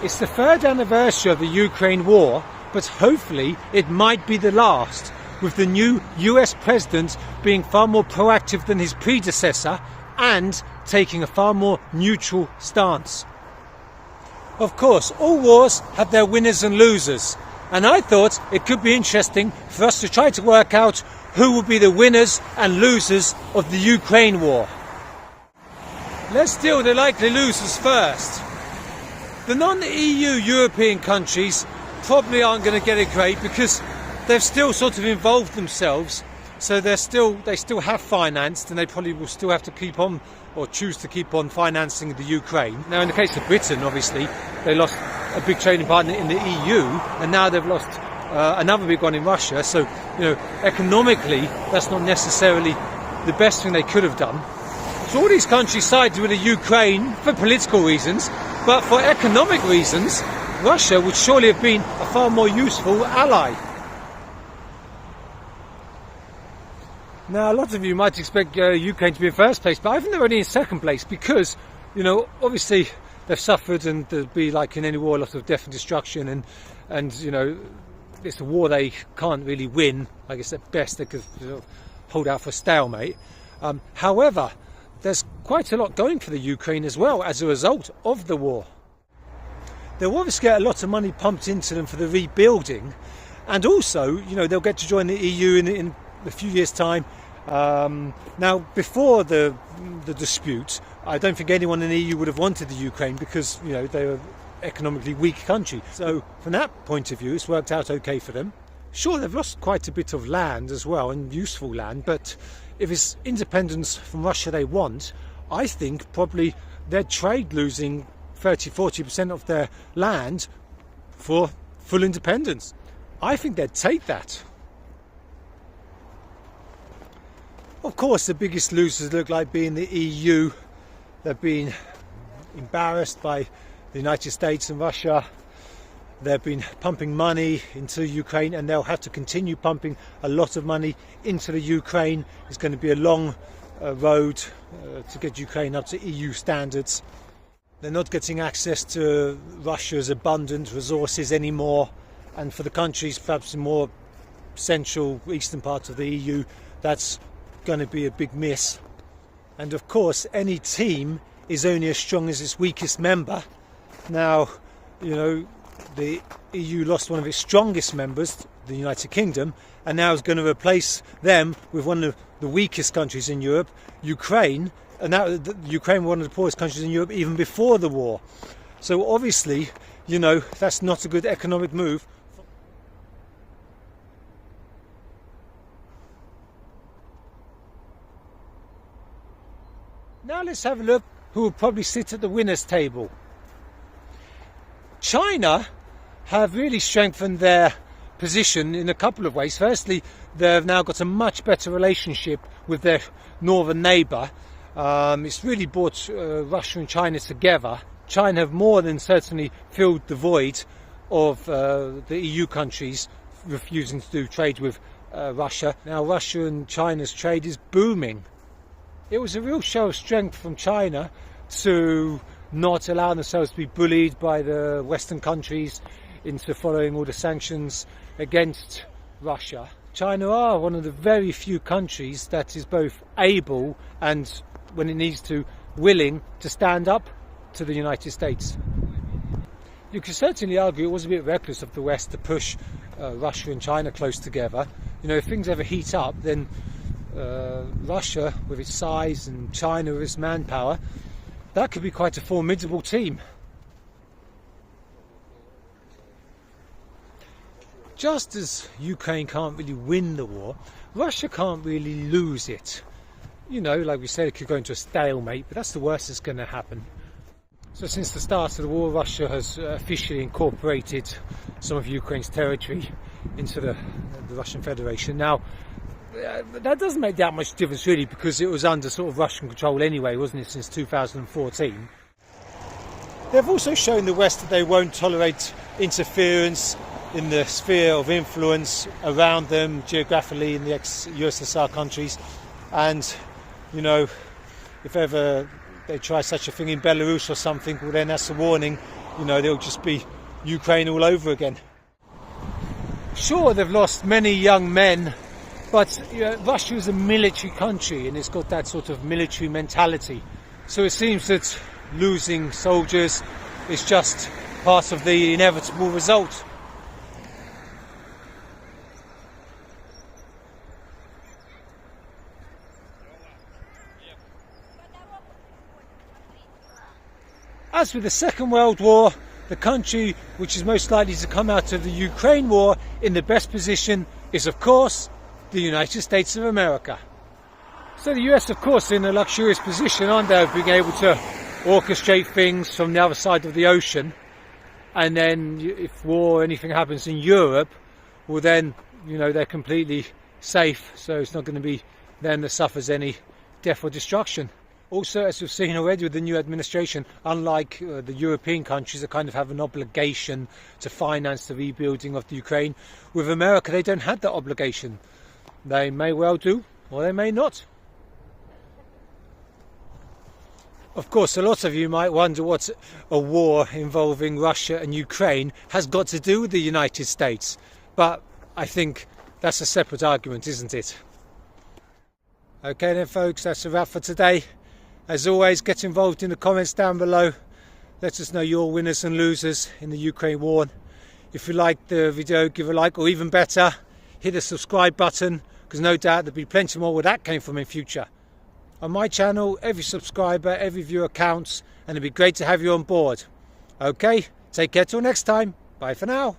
It's the third anniversary of the Ukraine war, but hopefully it might be the last, with the new US president being far more proactive than his predecessor and taking a far more neutral stance. Of course, all wars have their winners and losers, and I thought it could be interesting for us to try to work out who will be the winners and losers of the Ukraine war. Let's deal with the likely losers first. The non-EU European countries probably aren't going to get it great because they've still sort of involved themselves, so they still have financed, and they probably will still have to keep on or choose to keep on financing the Ukraine. Now, in the case of Britain, obviously, they lost a big trading partner in the EU, and now they've lost another big one in Russia. So, economically, that's not necessarily the best thing they could have done. So all these countries sided with the Ukraine for political reasons, but for economic reasons, Russia would surely have been a far more useful ally. Now, a lot of you might expect Ukraine to be in first place, but I think they're only in second place because, obviously they've suffered, and there'll be, like in any war, a lot of death and destruction, and it's a war they can't really win. I guess at best they could hold out for a stalemate. However, there's quite a lot going for the Ukraine as well as a result of the war. They'll obviously get a lot of money pumped into them for the rebuilding, and also, they'll get to join the EU in a few years' time. Now, before the dispute, I don't think anyone in the EU would have wanted the Ukraine because, they're an economically weak country. So, from that point of view, it's worked out okay for them. Sure, they've lost quite a bit of land as well, and useful land, but if it's independence from Russia they want, I think probably they're trade losing 30-40% of their land for full independence. I think they'd take that. Of course, the biggest losers look like being the EU. They've been embarrassed by the United States and Russia. They've been pumping money into Ukraine, and they'll have to continue pumping a lot of money into the Ukraine. It's going to be a long road to get Ukraine up to EU standards. They're not getting access to Russia's abundant resources anymore, and for the countries perhaps in more central eastern parts of the EU, that's going to be a big miss. And of course, any team is only as strong as its weakest member. Now, the EU lost one of its strongest members, the United Kingdom, and now is going to replace them with one of the weakest countries in Europe, Ukraine. And now Ukraine was one of the poorest countries in Europe even before the war. So obviously, that's not a good economic move. Now let's have a look who will probably sit at the winners' table. China have really strengthened their position in a couple of ways. Firstly, they've now got a much better relationship with their northern neighbour. It's really brought Russia and China together. China have more than certainly filled the void of the EU countries refusing to do trade with Russia. Now Russia and China's trade is booming. It was a real show of strength from China to not allow themselves to be bullied by the Western countries into following all the sanctions against Russia. China are one of the very few countries that is both able and, when it needs to, willing to stand up to the United States. You could certainly argue it was a bit reckless of the West to push Russia and China close together. If things ever heat up, then Russia with its size and China with its manpower, that could be quite a formidable team. Just as Ukraine can't really win the war, Russia can't really lose it. Like we said, it could go into a stalemate, but that's the worst that's going to happen. So since the start of the war, Russia has officially incorporated some of Ukraine's territory into the Russian Federation. Now, that doesn't make that much difference really, because it was under sort of Russian control anyway, wasn't it, since 2014. They've also shown the West that they won't tolerate interference in the sphere of influence around them geographically in the ex-USSR countries. And, if ever they try such a thing in Belarus or something, well then that's a warning they'll just be Ukraine all over again. Sure, they've lost many young men, but Russia is a military country and it's got that sort of military mentality. So it seems that losing soldiers is just part of the inevitable result. As with the Second World War, the country which is most likely to come out of the Ukraine war in the best position is, of course, the United States of America. So the US, of course, in a luxurious position, aren't they, of being able to orchestrate things from the other side of the ocean. And then if war or anything happens in Europe, well then, they're completely safe. So it's not going to be them that suffers any death or destruction. Also, as we've seen already with the new administration, unlike the European countries that kind of have an obligation to finance the rebuilding of the Ukraine, with America they don't have that obligation. They may well do, or they may not. Of course, a lot of you might wonder what a war involving Russia and Ukraine has got to do with the United States. But I think that's a separate argument, isn't it? Okay then folks, that's a wrap for today. As always, get involved in the comments down below. Let us know your winners and losers in the Ukraine war. If you liked the video, give a like, or even better, hit the subscribe button, because no doubt there'll be plenty more where that came from in future. On my channel, every subscriber, every viewer counts, and it'd be great to have you on board. Okay, take care till next time. Bye for now.